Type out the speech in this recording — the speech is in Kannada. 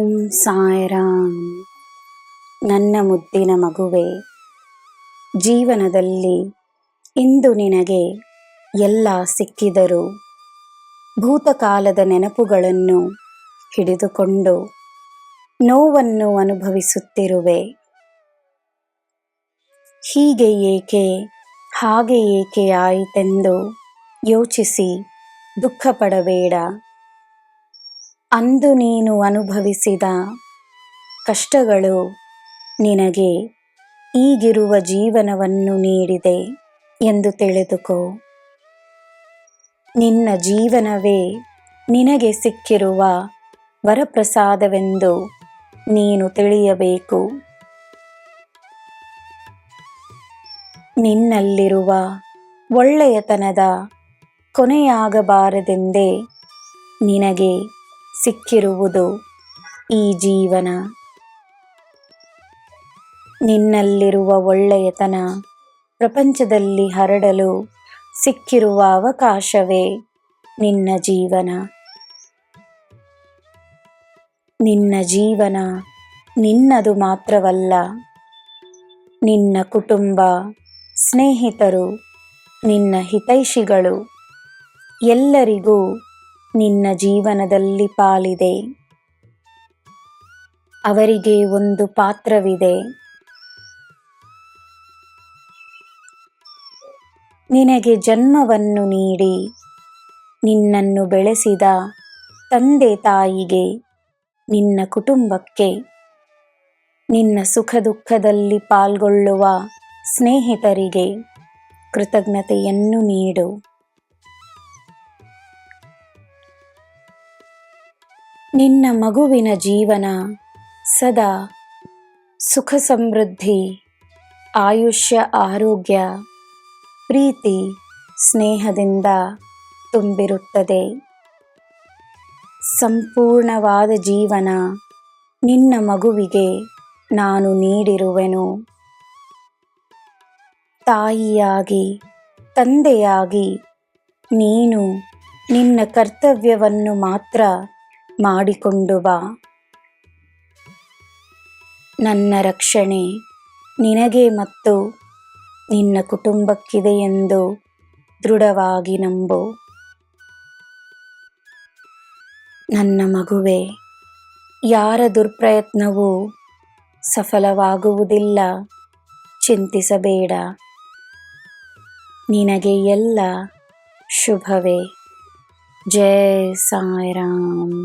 ಓಂ ಸಾಯಿರಾಮ್. ನನ್ನ ಮುದ್ದಿನ ಮಗುವೆ, ಜೀವನದಲ್ಲಿ ಇಂದು ನಿನಗೆ ಎಲ್ಲ ಸಿಕ್ಕಿದರೂ ಭೂತಕಾಲದ ನೆನಪುಗಳನ್ನು ಹಿಡಿದುಕೊಂಡು ನೋವನ್ನು ಅನುಭವಿಸುತ್ತಿರುವೆ. ಹೀಗೆ ಏಕೆ ಹಾಗೆ ಏಕೆ ಆಯಿತೆಂದು ಯೋಚಿಸಿ ದುಃಖ ಪಡಬೇಡ. ಅಂದು ನೀನು ಅನುಭವಿಸಿದ ಕಷ್ಟಗಳು ನಿನಗೆ ಈಗಿರುವ ಜೀವನವನ್ನು ನೀಡಿದೆ ಎಂದು ತಿಳಿದುಕೋ. ನಿನ್ನ ಜೀವನವೇ ನಿನಗೆ ಸಿಕ್ಕಿರುವ ವರಪ್ರಸಾದವೆಂದು ನೀನು ತಿಳಿಯಬೇಕು. ನಿನ್ನಲ್ಲಿರುವ ಒಳ್ಳೆಯತನದ ಕೊನೆಯಾಗಬಾರದೆಂದೇ ನಿನಗೆ ಸಿಕ್ಕಿರುವುದು ಈ ಜೀವನ. ನಿನ್ನಲ್ಲಿರುವ ಒಳ್ಳೆಯತನ ಪ್ರಪಂಚದಲ್ಲಿ ಹರಡಲು ಸಿಕ್ಕಿರುವ ಅವಕಾಶವೇ ನಿನ್ನ ಜೀವನ. ನಿನ್ನ ಜೀವನ ನಿನ್ನದು ಮಾತ್ರವಲ್ಲ, ನಿನ್ನ ಕುಟುಂಬ, ಸ್ನೇಹಿತರು, ನಿನ್ನ ಹಿತೈಷಿಗಳು ಎಲ್ಲರಿಗೂ ನಿನ್ನ ಜೀವನದಲ್ಲಿ ಪಾಲಿದೆ. ಅವರಿಗೆ ಒಂದು ಪಾತ್ರವಿದೆ. ನಿನಗೆ ಜನ್ಮವನ್ನು ನೀಡಿ ನಿನ್ನನ್ನು ಬೆಳೆಸಿದ ತಂದೆ ತಾಯಿಗೆ, ನಿನ್ನ ಕುಟುಂಬಕ್ಕೆ, ನಿನ್ನ ಸುಖ ದುಃಖದಲ್ಲಿ ಪಾಲ್ಗೊಳ್ಳುವ ಸ್ನೇಹಿತರಿಗೆ ಕೃತಜ್ಞತೆಯನ್ನು ನೀಡು. ನಿನ್ನ ಮಗುವಿನ ಜೀವನ ಸದಾ ಸುಖ ಸಮೃದ್ಧಿ, ಆಯುಷ್ಯ, ಆರೋಗ್ಯ, ಪ್ರೀತಿ, ಸ್ನೇಹದಿಂದ ತುಂಬಿರುತ್ತದೆ. ಸಂಪೂರ್ಣವಾದ ಜೀವನ ನಿನ್ನ ಮಗುವಿಗೆ ನಾನು ನೀಡಿರುವೆನು. ತಾಯಿಯಾಗಿ, ತಂದೆಯಾಗಿ ನೀನು ನಿನ್ನ ಕರ್ತವ್ಯವನ್ನು ಮಾತ್ರ ಮಾಡಿಕೊಂಡು ಬಾ. ನನ್ನ ರಕ್ಷಣೆ ನಿನಗೆ ಮತ್ತು ನಿನ್ನ ಕುಟುಂಬಕ್ಕಿದೆ ಎಂದು ದೃಢವಾಗಿ ನಂಬು. ನನ್ನ ಮಗುವೆ, ಯಾರ ದುರ್ಪ್ರಯತ್ನವೂ ಸಫಲವಾಗುವುದಿಲ್ಲ, ಚಿಂತಿಸಬೇಡ. ನಿನಗೆ ಎಲ್ಲ ಶುಭವೇ. ಜೈ ಸಾಯಿರಾಮ್.